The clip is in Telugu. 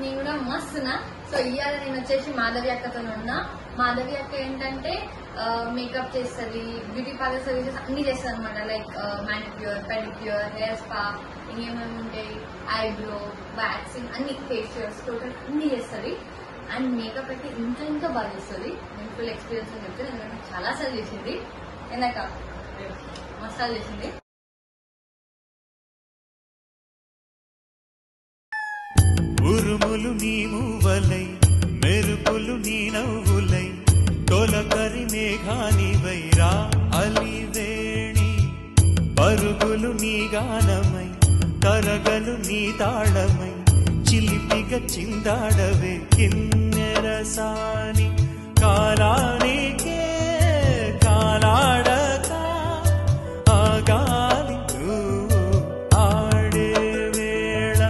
నేను కూడా మస్తున్నా. సో ఇవాళ నేను వచ్చేసి మాధవి అక్కతో ఉన్నా. మాధవి అక్క ఏంటంటే మేకప్ చేస్తుంది, బ్యూటీ పార్లర్ సర్వీసెస్ అన్ని చేస్తుంది అనమాట. Like manicure, pedicure, hair spa, ఇంకేమేమి ఉంటాయి, ఐబ్రో, వ్యాక్సింగ్, అన్ని ఫేషియల్స్, టోటల్ అన్ని చేస్తుంది. అండ్ మేకప్ అయితే ఇంకా బాగా చేస్తుంది. నేను ఫుల్ ఎక్స్పీరియన్స్ అని చెప్తాను, ఎందుకంటే చాలా సార్లు చేసింది. ఎందాక మసాలా చేసింది. ఉరుములు నీ మూవలై, మెరుపులు నీ నవ్వులై, తొలకరి మేఘానివై రా అలివేణి. పరుగులు నీ గానమై, కరగలు నీ తాళమై, చిలిపిగా చిందాడవే కిన్నెరసాని. కాలానికే